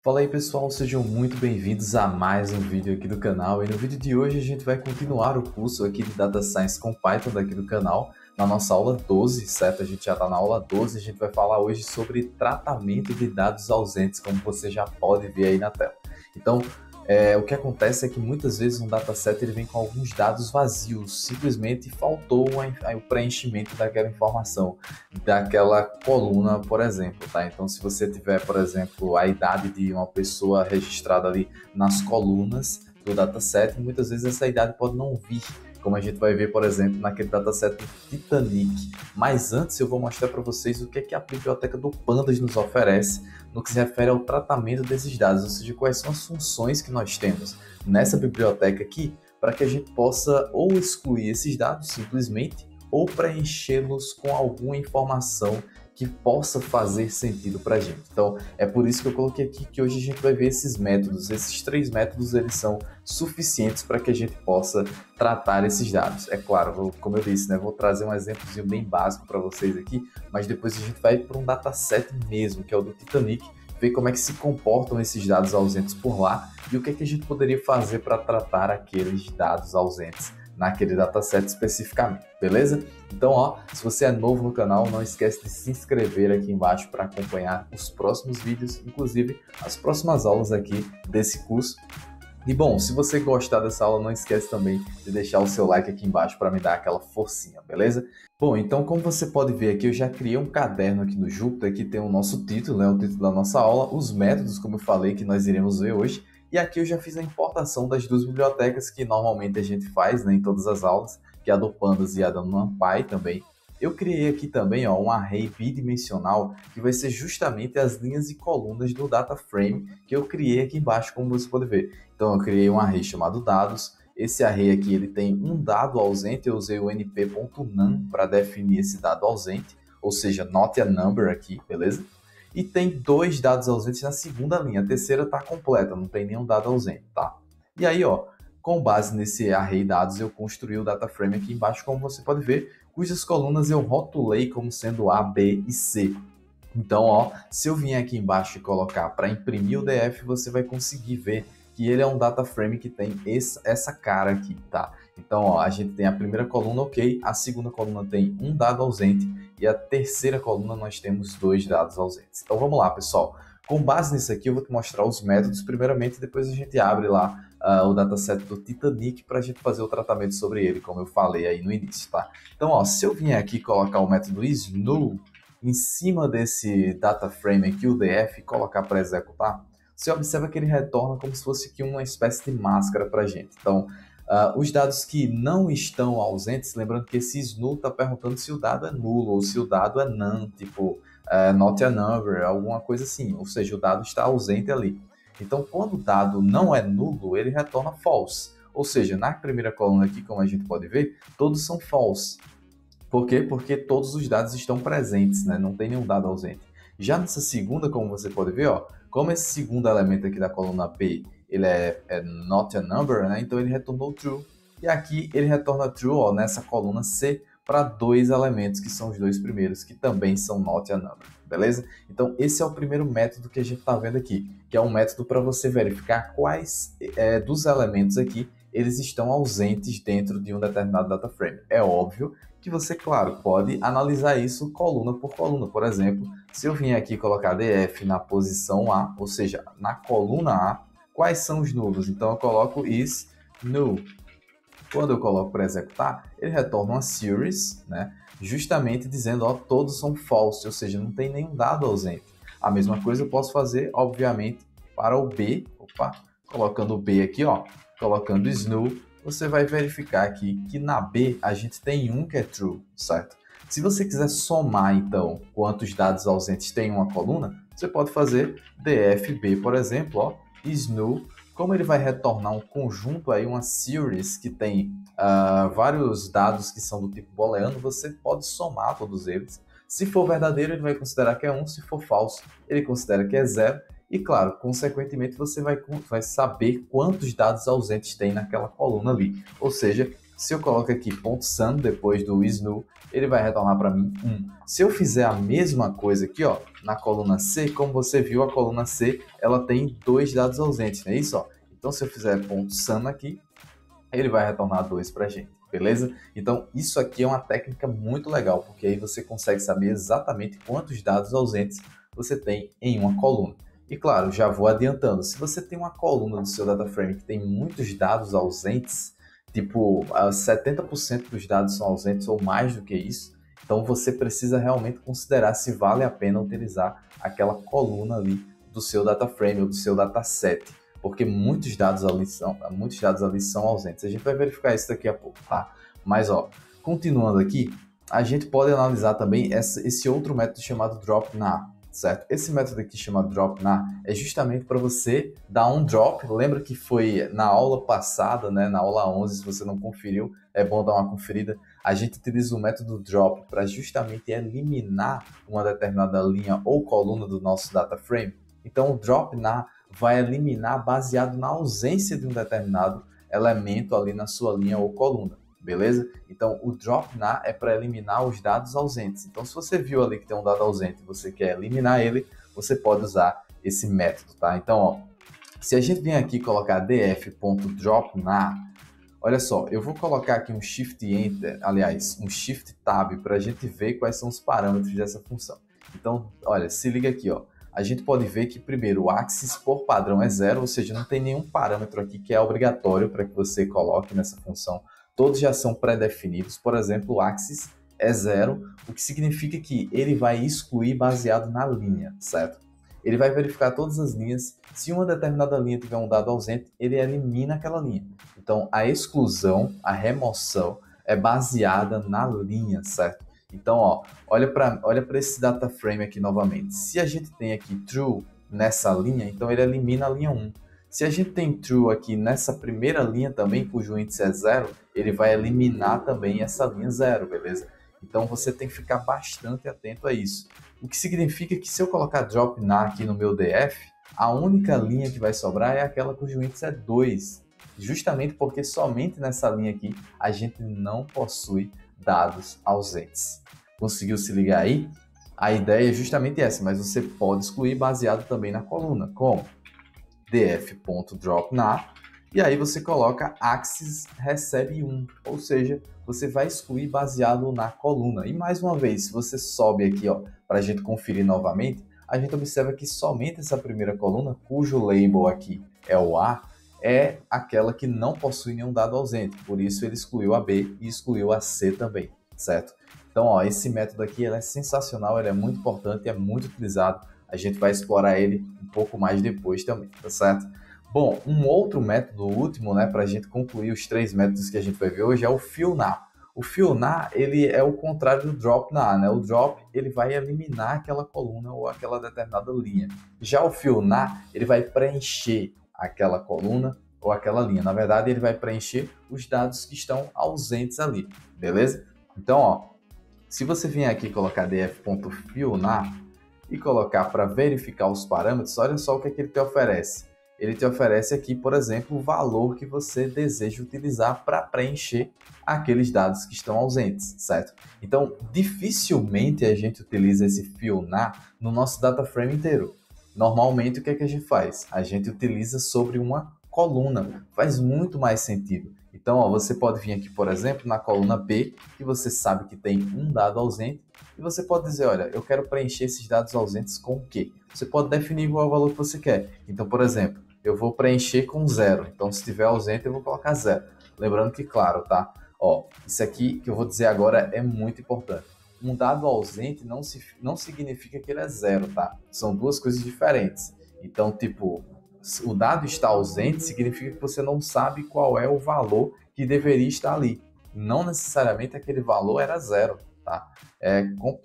Fala aí pessoal, sejam muito bem-vindos a mais um vídeo aqui do canal. E no vídeo de hoje a gente vai continuar o curso aqui de Data Science com Python daqui do canal, na nossa aula 12, certo? A gente já está na aula 12 e a gente vai falar hoje sobre tratamento de dados ausentes, como você já pode ver aí na tela. Então, o que acontece é que muitas vezes um dataset ele vem com alguns dados vazios, simplesmente faltou o preenchimento daquela informação, daquela coluna, por exemplo, tá? Então, se você tiver, por exemplo, a idade de uma pessoa registrada ali nas colunas do dataset, muitas vezes essa idade pode não vir, como a gente vai ver, por exemplo, naquele dataset do Titanic. Mas antes eu vou mostrar para vocês o que é que a biblioteca do Pandas nos oferece no que se refere ao tratamento desses dados, ou seja, quais são as funções que nós temos nessa biblioteca aqui para que a gente possa ou excluir esses dados simplesmente ou preenchê-los com alguma informação que possa fazer sentido para a gente. Então, é por isso que eu coloquei aqui que hoje a gente vai ver esses métodos. Esses três métodos, eles são suficientes para que a gente possa tratar esses dados. É claro, como eu disse, né, vou trazer um exemplozinho bem básico para vocês aqui, mas depois a gente vai para um dataset mesmo, que é o do Titanic, ver como é que se comportam esses dados ausentes por lá e o que é que a gente poderia fazer para tratar aqueles dados ausentes naquele dataset especificamente, beleza? Então, ó, se você é novo no canal, não esquece de se inscrever aqui embaixo para acompanhar os próximos vídeos, inclusive as próximas aulas aqui desse curso. E bom, se você gostar dessa aula, não esquece também de deixar o seu like aqui embaixo para me dar aquela forcinha, beleza? Bom, então como você pode ver aqui, eu já criei um caderno aqui no Jupyter que tem o nosso título, né, o título da nossa aula, os métodos, como eu falei, que nós iremos ver hoje. E aqui eu já fiz a importação das duas bibliotecas que normalmente a gente faz, né, em todas as aulas, que é a do Pandas e a da NumPy também. Eu criei aqui também ó, um array bidimensional que vai ser justamente as linhas e colunas do data frame que eu criei aqui embaixo, como você pode ver. Então eu criei um array chamado dados. Esse array aqui ele tem um dado ausente, eu usei o np.num para definir esse dado ausente, ou seja, not a number aqui, beleza? E tem dois dados ausentes na segunda linha, a terceira está completa, não tem nenhum dado ausente, tá? E aí, ó, com base nesse array dados, eu construí o data frame aqui embaixo, como você pode ver, cujas colunas eu rotulei como sendo A, B e C. Então, ó, se eu vier aqui embaixo e colocar para imprimir o DF, você vai conseguir ver que ele é um data frame que tem essa cara aqui, tá? Então, ó, a gente tem a primeira coluna, ok, a segunda coluna tem um dado ausente e a terceira coluna nós temos dois dados ausentes. Então, vamos lá, pessoal. Com base nisso aqui, eu vou te mostrar os métodos primeiramente, depois a gente abre lá o dataset do Titanic para a gente fazer o tratamento sobre ele, como eu falei aí no início, tá? Então, ó, se eu vier aqui colocar o método snow em cima desse data frame aqui, o DF, e colocar para executar, você observa que ele retorna como se fosse aqui uma espécie de máscara para a gente. Então, os dados que não estão ausentes, lembrando que esse snow está perguntando se o dado é nulo ou se o dado é none, tipo not a number, alguma coisa assim, ou seja, o dado está ausente ali. Então, quando o dado não é nulo, ele retorna false. Ou seja, na primeira coluna aqui, como a gente pode ver, todos são false. Por quê? Porque todos os dados estão presentes, né? Não tem nenhum dado ausente. Já nessa segunda, como você pode ver, ó, como esse segundo elemento aqui da coluna P, ele é not a number, né? Então ele retornou true. E aqui ele retorna true, ó, nessa coluna C, para dois elementos, que são os dois primeiros, que também são not a number, beleza? Então esse é o primeiro método que a gente está vendo aqui, que é um método para você verificar quais dos elementos aqui eles estão ausentes dentro de um determinado data frame. É óbvio que você, claro, pode analisar isso coluna por coluna. Por exemplo, se eu vim aqui colocar df na posição A, ou seja, na coluna A, quais são os nulos? Então eu coloco is null. Quando eu coloco para executar, ele retorna uma series, né? Justamente dizendo, ó, todos são false, ou seja, não tem nenhum dado ausente. A mesma coisa eu posso fazer, obviamente, para o B, colocando o B aqui, ó, colocando snow, você vai verificar aqui que na B a gente tem um que é true, certo? Se você quiser somar, então, quantos dados ausentes tem em uma coluna, você pode fazer dfb, por exemplo, ó, snow. Como ele vai retornar um conjunto aí, uma series que tem vários dados que são do tipo booleano, você pode somar todos eles. Se for verdadeiro, ele vai considerar que é 1, se for falso, ele considera que é 0. E claro, consequentemente, você vai saber quantos dados ausentes tem naquela coluna ali. Ou seja, Se eu coloco aqui ponto .sum depois do is_null, ele vai retornar para mim 1. Se eu fizer a mesma coisa aqui, ó, na coluna C, como você viu, a coluna C ela tem 2 dados ausentes, não é isso? Ó? Então, se eu fizer ponto .sum aqui, ele vai retornar 2 para a gente, beleza? Então, isso aqui é uma técnica muito legal, porque aí você consegue saber exatamente quantos dados ausentes você tem em uma coluna. E claro, já vou adiantando, se você tem uma coluna do seu data frame que tem muitos dados ausentes, tipo 70% dos dados são ausentes ou mais do que isso, então você precisa realmente considerar se vale a pena utilizar aquela coluna ali do seu data frame ou do seu dataset, porque muitos dados ali são ausentes. A gente vai verificar isso daqui a pouco, tá? Mas ó, continuando aqui, a gente pode analisar também esse outro método chamado drop_nar. Certo? Esse método aqui chamado drop_nar é justamente para você dar um drop. Lembra que foi na aula passada, né? Na aula 11, se você não conferiu, é bom dar uma conferida. A gente utiliza o método drop para justamente eliminar uma determinada linha ou coluna do nosso data frame. Então, o drop_nar vai eliminar baseado na ausência de um determinado elemento ali na sua linha ou coluna. Beleza? Então, o drop_nar é para eliminar os dados ausentes. Então, se você viu ali que tem um dado ausente e você quer eliminar ele, você pode usar esse método, tá? Então, ó, se a gente vier aqui colocar df.drop_nar, olha só, eu vou colocar aqui um Shift Enter, aliás, um Shift Tab para a gente ver quais são os parâmetros dessa função. Então, olha, se liga aqui, ó. A gente pode ver que, primeiro, o axis por padrão é 0, ou seja, não tem nenhum parâmetro aqui que é obrigatório para que você coloque nessa função. Todos já são pré-definidos, por exemplo, o axis é 0, o que significa que ele vai excluir baseado na linha, certo? Ele vai verificar todas as linhas, se uma determinada linha tiver um dado ausente, ele elimina aquela linha. Então, a exclusão, a remoção, é baseada na linha, certo? Então, ó, olha para esse data frame aqui novamente. Se a gente tem aqui true nessa linha, então ele elimina a linha 1. Se a gente tem true aqui nessa primeira linha também, cujo índice é 0, ele vai eliminar também essa linha 0, beleza? Então você tem que ficar bastante atento a isso. O que significa que se eu colocar drop_nar aqui no meu DF, a única linha que vai sobrar é aquela cujo índice é 2. Justamente porque somente nessa linha aqui a gente não possui dados ausentes. Conseguiu se ligar aí? A ideia é justamente essa, mas você pode excluir baseado também na coluna, como df.drop_nar, e aí você coloca axis recebe 1, ou seja, você vai excluir baseado na coluna. E mais uma vez, se você sobe aqui, ó, para a gente conferir novamente, a gente observa que somente essa primeira coluna, cujo label aqui é o A, é aquela que não possui nenhum dado ausente, por isso ele excluiu a B e excluiu a C também, certo? Então, ó, esse método aqui ele é sensacional, ele é muito importante, é muito utilizado. A gente vai explorar ele um pouco mais depois também, tá certo? Bom, um outro método, o último, né, para a gente concluir os 3 métodos que a gente vai ver hoje é o fill_nar. O fill_nar, ele é o contrário do drop_nar, né? O drop, ele vai eliminar aquela coluna ou aquela determinada linha. Já o fill_nar, ele vai preencher aquela coluna ou aquela linha. Na verdade, ele vai preencher os dados que estão ausentes ali, beleza? Então, ó, se você vier aqui colocar df.fill_nar e colocar para verificar os parâmetros, olha só o que ele te oferece. Ele te oferece aqui, por exemplo, o valor que você deseja utilizar para preencher aqueles dados que estão ausentes, certo? Então, dificilmente a gente utiliza esse fill_nar no nosso data frame inteiro. Normalmente, o que é que a gente faz? A gente utiliza sobre uma coluna. Faz muito mais sentido. Então, ó, você pode vir aqui, por exemplo, na coluna B, que você sabe que tem um dado ausente, e você pode dizer, olha, eu quero preencher esses dados ausentes com o quê? Você pode definir qual é o valor que você quer. Então, por exemplo, eu vou preencher com 0. Então, se estiver ausente, eu vou colocar 0. Lembrando que, claro, tá? Ó, isso aqui que eu vou dizer agora é muito importante. Um dado ausente não significa que ele é 0, tá? São duas coisas diferentes. Então, tipo, o dado está ausente significa que você não sabe qual é o valor que deveria estar ali. Não necessariamente aquele valor era 0, tá?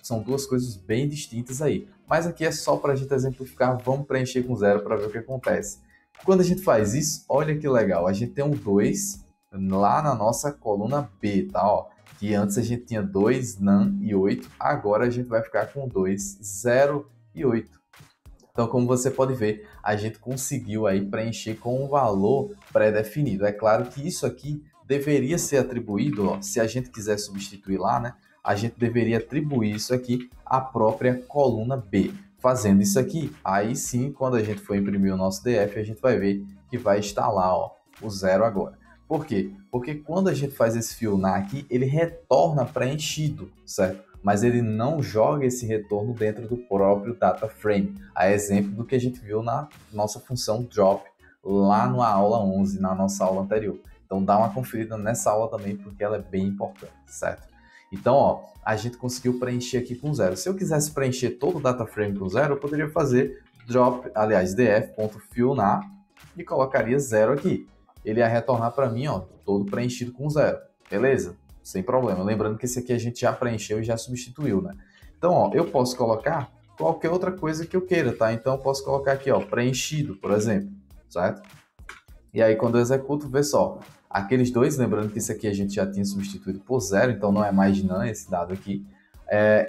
São duas coisas bem distintas aí. Mas aqui é só para a gente exemplificar, vamos preencher com 0 para ver o que acontece. Quando a gente faz isso, olha que legal, a gente tem um 2 lá na nossa coluna B, tá? Ó, que antes a gente tinha 2, none e 8, agora a gente vai ficar com 2, 0 e 8. Então, como você pode ver, a gente conseguiu aí preencher com um valor pré-definido. É claro que isso aqui deveria ser atribuído, ó, se a gente quiser substituir lá, né? A gente deveria atribuir isso aqui à própria coluna B. Fazendo isso aqui, aí sim, quando a gente for imprimir o nosso DF, a gente vai ver que vai estar lá, ó, o 0 agora. Por quê? Porque quando a gente faz esse FILNAR aqui, ele retorna preenchido, certo? Mas ele não joga esse retorno dentro do próprio data frame, a exemplo do que a gente viu na nossa função drop lá na aula 11, na nossa aula anterior. Então dá uma conferida nessa aula também, porque ela é bem importante, certo? Então, ó, a gente conseguiu preencher aqui com 0. Se eu quisesse preencher todo o data frame com 0, eu poderia fazer df.filnar e colocaria 0 aqui. Ele ia retornar para mim, ó, todo preenchido com 0. Beleza? Sem problema. Lembrando que esse aqui a gente já preencheu e já substituiu, né? Então, ó, eu posso colocar qualquer outra coisa que eu queira, tá? Então, eu posso colocar aqui, ó, preenchido, por exemplo, certo? E aí, quando eu executo, vê só, aqueles dois, lembrando que isso aqui a gente já tinha substituído por 0, então não é mais NaN esse dado aqui.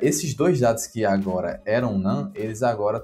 Esses dois dados que agora eram NaN, eles agora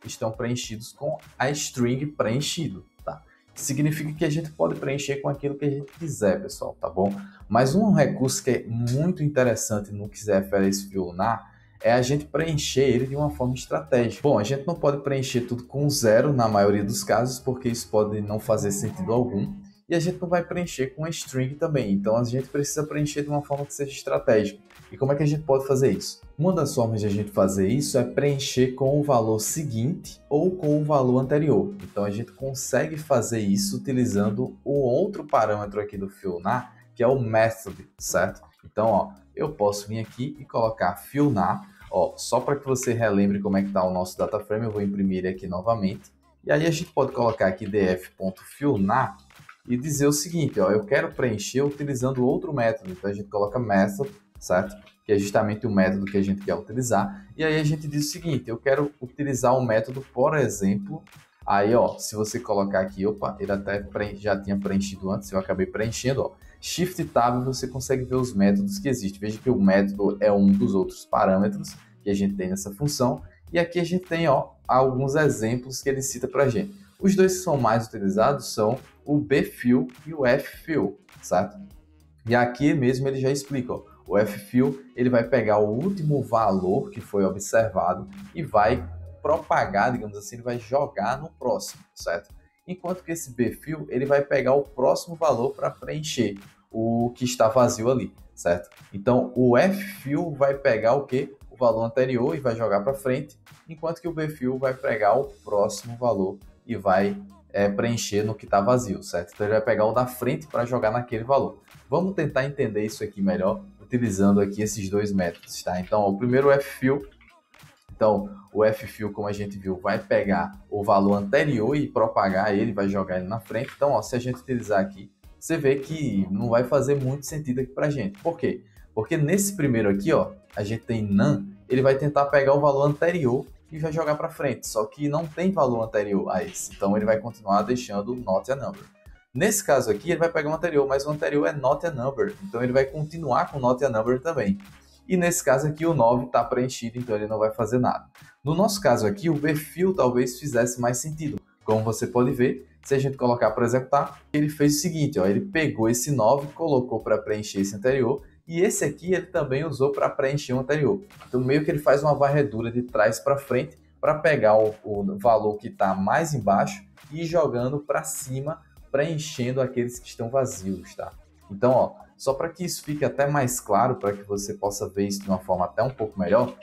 estão preenchidos com a string preenchido, tá? Significa que a gente pode preencher com aquilo que a gente quiser, pessoal, tá bom? Mas um recurso que é muito interessante no que se refere a esse FILNAR é a gente preencher ele de uma forma estratégica. Bom, a gente não pode preencher tudo com 0 na maioria dos casos, porque isso pode não fazer sentido algum. E a gente não vai preencher com a string também. Então a gente precisa preencher de uma forma que seja estratégica. E como é que a gente pode fazer isso? Uma das formas de a gente fazer isso é preencher com o valor seguinte ou com o valor anterior. Então a gente consegue fazer isso utilizando o outro parâmetro aqui do FILNAR, que é o method, certo? Então, ó, eu posso vir aqui e colocar FILNAR, ó, só para que você relembre como é que está o nosso data frame, eu vou imprimir ele aqui novamente. E aí a gente pode colocar aqui df.filnar e dizer o seguinte, ó, eu quero preencher utilizando outro método. Então a gente coloca method, certo? Que é justamente o método que a gente quer utilizar. E aí a gente diz o seguinte, eu quero utilizar um método, por exemplo, aí ó, se você colocar aqui, opa, ele até já tinha preenchido antes, eu acabei preenchendo, ó. Shift Tab você consegue ver os métodos que existem. Veja que o método é um dos outros parâmetros que a gente tem nessa função. E aqui a gente tem, ó, alguns exemplos que ele cita para a gente. Os dois que são mais utilizados são o bfill e o ffill, certo? E aqui mesmo ele já explica, ó, o ffill ele vai pegar o último valor que foi observado e vai propagar, digamos assim, ele vai jogar no próximo, certo? Enquanto que esse bfill ele vai pegar o próximo valor para preencher o que está vazio ali, certo? Então o ffill vai pegar o que? O valor anterior e vai jogar para frente, enquanto que o bfill vai pegar o próximo valor e vai preencher no que está vazio, certo? Então ele vai pegar o da frente para jogar naquele valor. Vamos tentar entender isso aqui melhor utilizando aqui esses dois métodos, tá? Então ó, o primeiro ffill. Então, o ffill, como a gente viu, vai pegar o valor anterior e propagar ele, vai jogar ele na frente. Então, ó, se a gente utilizar aqui, você vê que não vai fazer muito sentido aqui pra gente. Por quê? Porque nesse primeiro aqui, ó, a gente tem NaN, ele vai tentar pegar o valor anterior e vai jogar para frente. Só que não tem valor anterior a esse. Então, ele vai continuar deixando not a number. Nesse caso aqui, ele vai pegar o anterior, mas o anterior é not a number. Então, ele vai continuar com not a number também. E nesse caso aqui o 9 está preenchido, então ele não vai fazer nada. No nosso caso aqui, o bfill talvez fizesse mais sentido. Como você pode ver, se a gente colocar para executar, ele fez o seguinte, ó, ele pegou esse 9, colocou para preencher esse anterior, e esse aqui ele também usou para preencher o anterior. Então meio que ele faz uma varredura de trás para frente, para pegar o valor que está mais embaixo e ir jogando para cima, preenchendo aqueles que estão vazios, tá? Então, ó, só para que isso fique até mais claro, para que você possa ver isso de uma forma até um pouco melhor,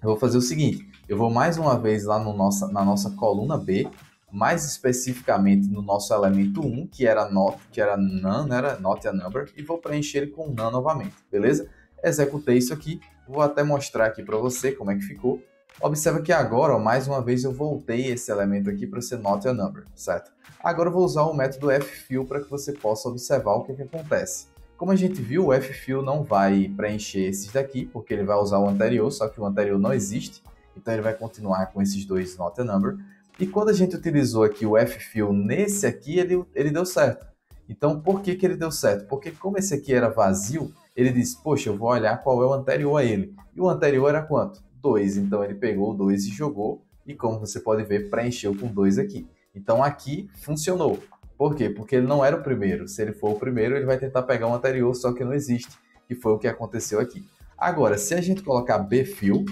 eu vou fazer o seguinte, eu vou mais uma vez lá na nossa coluna B, mais especificamente no nosso elemento 1, que era NaN, era not a number, e vou preencher ele com NaN novamente, beleza? Executei isso aqui, vou até mostrar aqui para você como é que ficou. Observa que agora, ó, mais uma vez, eu voltei esse elemento aqui para ser not a number, certo? Agora eu vou usar o método ffill para que você possa observar o que acontece. Como a gente viu, o ffill não vai preencher esses daqui, porque ele vai usar o anterior, só que o anterior não existe, então ele vai continuar com esses dois not a number. E quando a gente utilizou aqui o ffill nesse aqui, ele deu certo. Então por que ele deu certo? Porque como esse aqui era vazio, ele disse, poxa, eu vou olhar qual é o anterior a ele. E o anterior era quanto? 2, então ele pegou o 2 e jogou, e como você pode ver, preencheu com 2 aqui. Então aqui funcionou. Por quê? Porque ele não era o primeiro. Se ele for o primeiro, ele vai tentar pegar o anterior, só que não existe, que foi o que aconteceu aqui. Agora, se a gente colocar bfill,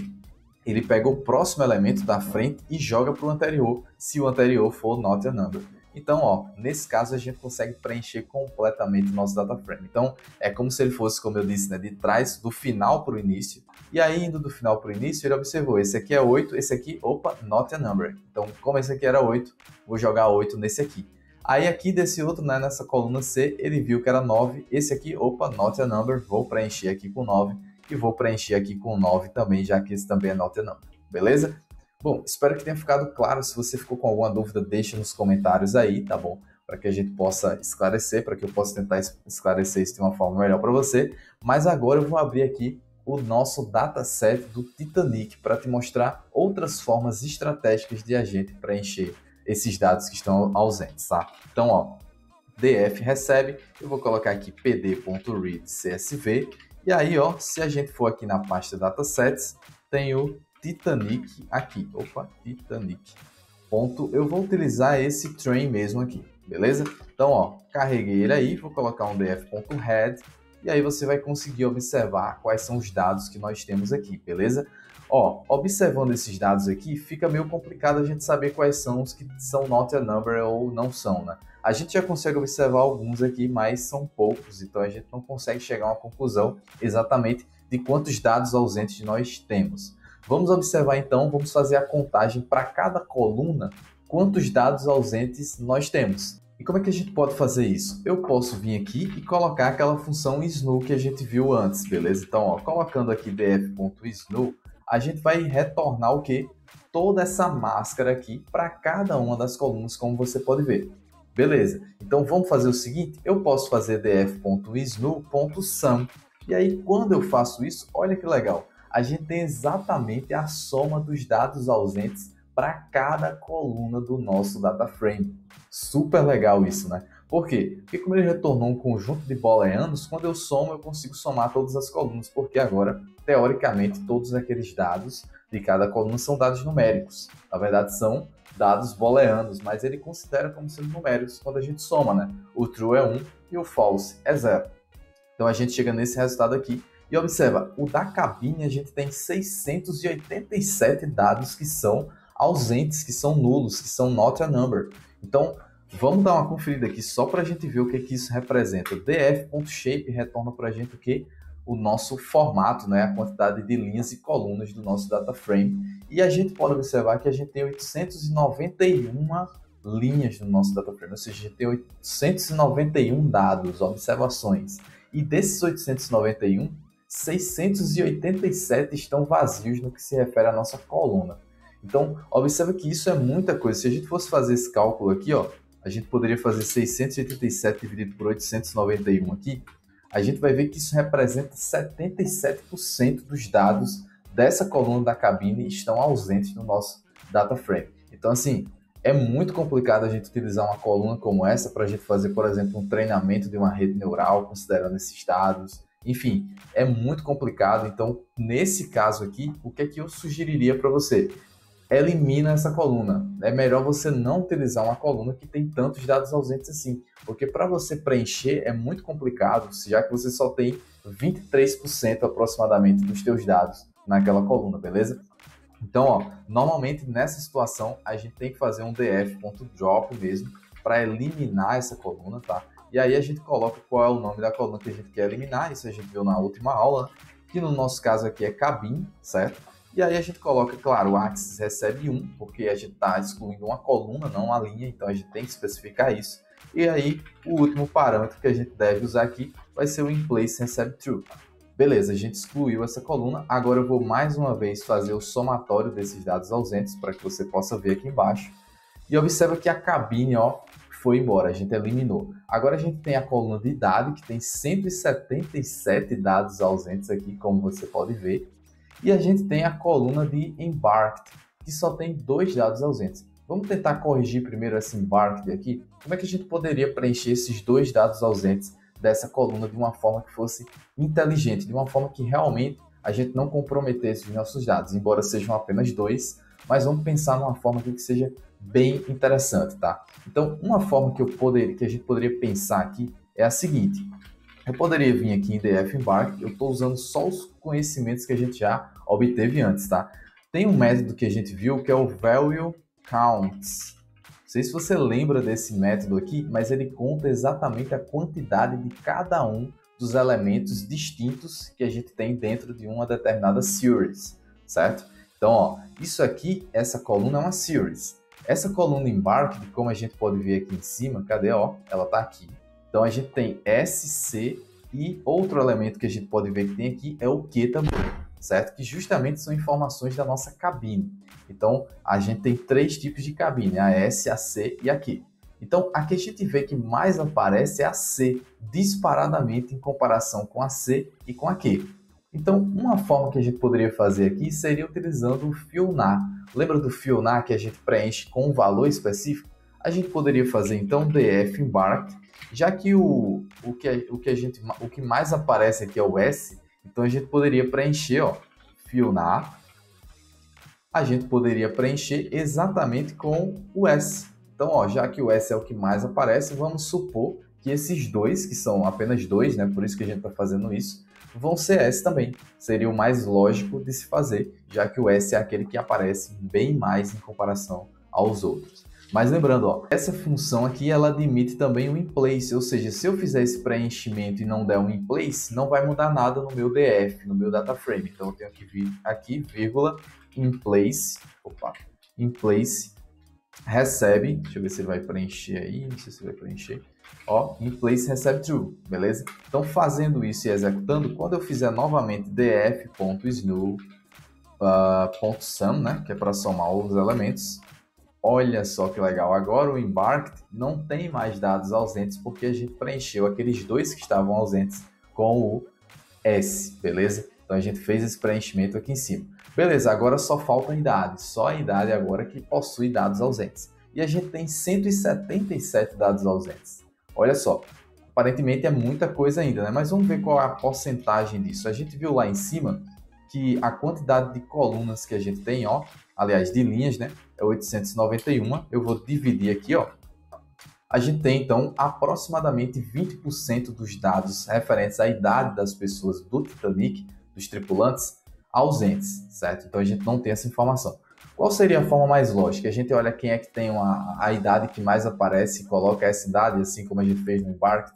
ele pega o próximo elemento da frente e joga para o anterior, se o anterior for not a number. Então, ó, nesse caso a gente consegue preencher completamente o nosso data frame. Então, é como se ele fosse, como eu disse, né, de trás, do final para o início. E aí, indo do final para o início, ele observou, esse aqui é 8, esse aqui, opa, not a number. Então, como esse aqui era 8, vou jogar 8 nesse aqui. Aí aqui desse outro, né, nessa coluna C, ele viu que era 9, esse aqui, opa, not a number, vou preencher aqui com 9 e vou preencher aqui com 9 também, já que esse também é not a number, beleza? Bom, espero que tenha ficado claro. Se você ficou com alguma dúvida, deixa nos comentários aí, tá bom? Para que a gente possa esclarecer, para que eu possa tentar esclarecer isso de uma forma melhor para você. Mas agora eu vou abrir aqui o nosso dataset do Titanic para te mostrar outras formas estratégicas de a gente preencher esses dados que estão ausentes, tá? Então, ó, df recebe, eu vou colocar aqui pd.readcsv, e aí, ó, se a gente for aqui na pasta datasets, tem o Titanic aqui, opa, Titanic. Ponto, eu vou utilizar esse train mesmo aqui, beleza? Então, ó, carreguei ele aí, vou colocar um df.head, e aí você vai conseguir observar quais são os dados que nós temos aqui, beleza? Ó, observando esses dados aqui, fica meio complicado a gente saber quais são os que são not a number ou não são, né? A gente já consegue observar alguns aqui, mas são poucos, então a gente não consegue chegar a uma conclusão exatamente de quantos dados ausentes nós temos. Vamos observar então, vamos fazer a contagem para cada coluna, quantos dados ausentes nós temos. E como é que a gente pode fazer isso? Eu posso vir aqui e colocar aquela função snu que a gente viu antes, beleza? Então, ó, colocando aqui df.snu, a gente vai retornar o quê? Toda essa máscara aqui para cada uma das colunas, como você pode ver. Beleza, então vamos fazer o seguinte, eu posso fazer df.snu.sum, e aí quando eu faço isso, olha que legal, a gente tem exatamente a soma dos dados ausentes para cada coluna do nosso data frame. Super legal isso, né? Por quê? Porque como ele retornou um conjunto de booleanos, quando eu somo, eu consigo somar todas as colunas, porque agora, teoricamente, todos aqueles dados de cada coluna são dados numéricos. Na verdade, são dados booleanos, mas ele considera como sendo numéricos quando a gente soma, né? O true é 1 e o false é 0. Então a gente chega nesse resultado aqui e observa, o da cabine a gente tem 687 dados que são ausentes, que são nulos, que são not a number. Então vamos dar uma conferida aqui só para a gente ver o que isso representa. df.shape retorna para a gente o que? O nosso formato, né? A quantidade de linhas e colunas do nosso data frame. E a gente pode observar que a gente tem 891 linhas no nosso data frame, ou seja, a gente tem 891 dados, observações. E desses 891, 687 estão vazios no que se refere à nossa coluna. Então, observa que isso é muita coisa. Se a gente fosse fazer esse cálculo aqui, ó, a gente poderia fazer 687 dividido por 891 aqui, a gente vai ver que isso representa 77% dos dados dessa coluna da cabine estão ausentes no nosso data frame. Então, assim, é muito complicado a gente utilizar uma coluna como essa para a gente fazer, por exemplo, um treinamento de uma rede neural, considerando esses dados. Enfim, é muito complicado. Então, nesse caso aqui, o que é que eu sugeriria para você? Elimina essa coluna. É melhor você não utilizar uma coluna que tem tantos dados ausentes assim, porque para você preencher é muito complicado, já que você só tem 23% aproximadamente dos teus dados naquela coluna, beleza? Então, ó, normalmente nessa situação a gente tem que fazer um df.drop mesmo para eliminar essa coluna, tá? E aí a gente coloca qual é o nome da coluna que a gente quer eliminar, isso a gente viu na última aula, que no nosso caso aqui é cabine, certo? E aí a gente coloca, claro, o axis recebe 1, porque a gente está excluindo uma coluna, não uma linha, então a gente tem que especificar isso. E aí o último parâmetro que a gente deve usar aqui vai ser o inPlace recebe true. Beleza, a gente excluiu essa coluna, agora eu vou mais uma vez fazer o somatório desses dados ausentes para que você possa ver aqui embaixo. E observa que a cabine, ó, foi embora, a gente eliminou. Agora a gente tem a coluna de idade, que tem 177 dados ausentes aqui, como você pode ver. E a gente tem a coluna de Embarked, que só tem 2 dados ausentes. Vamos tentar corrigir primeiro esse Embarked aqui. Como é que a gente poderia preencher esses 2 dados ausentes dessa coluna de uma forma que fosse inteligente, de uma forma que realmente a gente não comprometesse os nossos dados, embora sejam apenas 2, mas vamos pensar numa forma que seja bem interessante, tá? Então, uma forma que a gente poderia pensar aqui é a seguinte. Eu poderia vir aqui em DF Embark, eu estou usando só os conhecimentos que a gente já obteve antes, tá? Tem um método que a gente viu que é o Value Counts. Não sei se você lembra desse método aqui, mas ele conta exatamente a quantidade de cada um dos elementos distintos que a gente tem dentro de uma determinada series, certo? Então, ó, isso aqui, essa coluna é uma series. Essa coluna Embark, como a gente pode ver aqui em cima, cadê, ó? Ela está aqui. Então, a gente tem SC e outro elemento que a gente pode ver que tem aqui é o Q também, certo? Que justamente são informações da nossa cabine. Então, a gente tem três tipos de cabine, a S, a C e a Q. Então, a que a gente vê que mais aparece é a C, disparadamente em comparação com a C e com a Q. Então, uma forma que a gente poderia fazer aqui seria utilizando o FIONAR. Lembra do FIONAR que a gente preenche com um valor específico? A gente poderia fazer, então, DF Embark, já que o que mais aparece aqui é o S, então a gente poderia preencher, ó, FIONAR, a gente poderia preencher exatamente com o S. Então, ó, já que o S é o que mais aparece, vamos supor que esses dois, que são apenas dois, né, por isso que a gente está fazendo isso, vão ser S também. Seria o mais lógico de se fazer, já que o S é aquele que aparece bem mais em comparação aos outros. Mas lembrando, ó, essa função aqui ela admite também o inplace, ou seja, se eu fizer esse preenchimento e não der um inplace, não vai mudar nada no meu DF, no meu data frame. Então eu tenho que vir aqui, vírgula, inplace, inplace, recebe, deixa eu ver se ele vai preencher aí, não sei se vai preencher, ó, inplace recebe true, beleza? Então fazendo isso e executando, quando eu fizer novamente df.snow, .sum, né, que é para somar os elementos, olha só que legal, agora o Embarked não tem mais dados ausentes porque a gente preencheu aqueles dois que estavam ausentes com o S, beleza? Então a gente fez esse preenchimento aqui em cima. Beleza, agora só falta a idade, só a idade agora que possui dados ausentes. E a gente tem 177 dados ausentes. Olha só, aparentemente é muita coisa ainda, né? Mas vamos ver qual é a porcentagem disso. A gente viu lá em cima que a quantidade de colunas que a gente tem, ó, aliás, de linhas, né, é 891. Eu vou dividir aqui, ó. A gente tem, então, aproximadamente 20% dos dados referentes à idade das pessoas do Titanic, dos tripulantes, ausentes, certo? Então, a gente não tem essa informação. Qual seria a forma mais lógica? A gente olha quem é que tem a idade que mais aparece e coloca essa idade, assim como a gente fez no Embarked.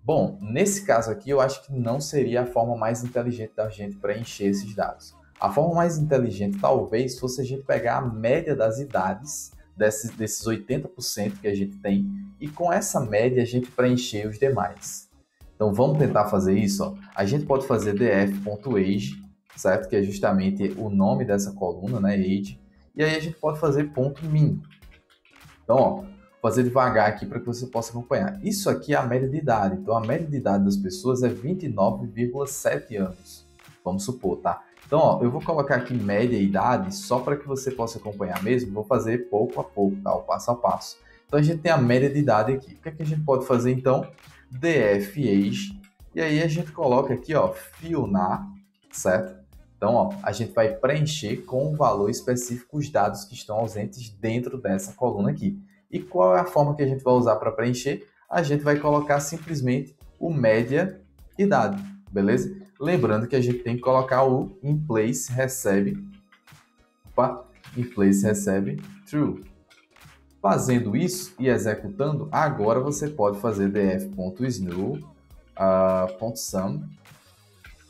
Bom, nesse caso aqui, eu acho que não seria a forma mais inteligente da gente preencher esses dados. A forma mais inteligente talvez fosse a gente pegar a média das idades desses 80% que a gente tem e com essa média a gente preencher os demais. Então vamos tentar fazer isso, ó. A gente pode fazer df.age, certo? Que é justamente o nome dessa coluna, né? Age. E aí a gente pode fazer .min. Então, ó, vou fazer devagar aqui para que você possa acompanhar. Isso aqui é a média de idade. Então a média de idade das pessoas é 29,7 anos. Vamos supor, tá? Então, ó, eu vou colocar aqui média e idade só para que você possa acompanhar mesmo. Vou fazer pouco a pouco, tá? O passo a passo. Então, a gente tem a média de idade aqui. O que é que a gente pode fazer, então? df age. E aí, a gente coloca aqui, ó, FIONAR, certo? Então, ó, a gente vai preencher com um valor específico os dados que estão ausentes dentro dessa coluna aqui. E qual é a forma que a gente vai usar para preencher? A gente vai colocar simplesmente o média idade, beleza? Lembrando que a gente tem que colocar o inplace recebe, inplace recebe true. Fazendo isso e executando, agora você pode fazer df.snow, .sum.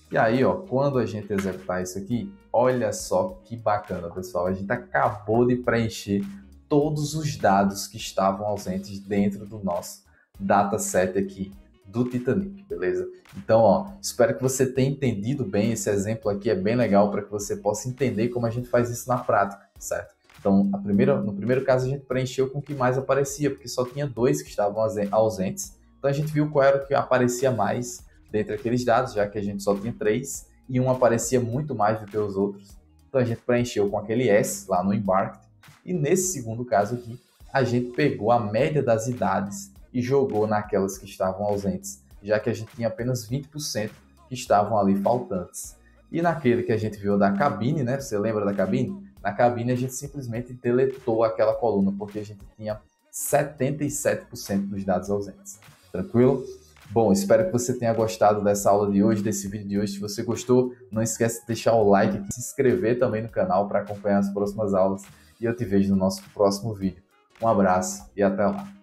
E aí, ó, quando a gente executar isso aqui, olha só que bacana, pessoal. A gente acabou de preencher todos os dados que estavam ausentes dentro do nosso dataset aqui do Titanic, beleza? Então, ó, espero que você tenha entendido bem. Esse exemplo aqui é bem legal para que você possa entender como a gente faz isso na prática, certo? Então, no primeiro caso, a gente preencheu com o que mais aparecia, porque só tinha dois que estavam ausentes. Então, a gente viu qual era o que aparecia mais dentre aqueles dados, já que a gente só tinha três, e um aparecia muito mais do que os outros. Então, a gente preencheu com aquele S lá no Embarked. E nesse segundo caso aqui, a gente pegou a média das idades e jogou naquelas que estavam ausentes, já que a gente tinha apenas 20% que estavam ali faltantes. E naquele que a gente viu da cabine, né? Você lembra da cabine? na cabine, a gente simplesmente deletou aquela coluna, porque a gente tinha 77% dos dados ausentes. Tranquilo? Bom, espero que você tenha gostado dessa aula de hoje, desse vídeo de hoje. Se você gostou, não esquece de deixar o like e se inscrever também no canal para acompanhar as próximas aulas. E eu te vejo no nosso próximo vídeo. Um abraço e até lá!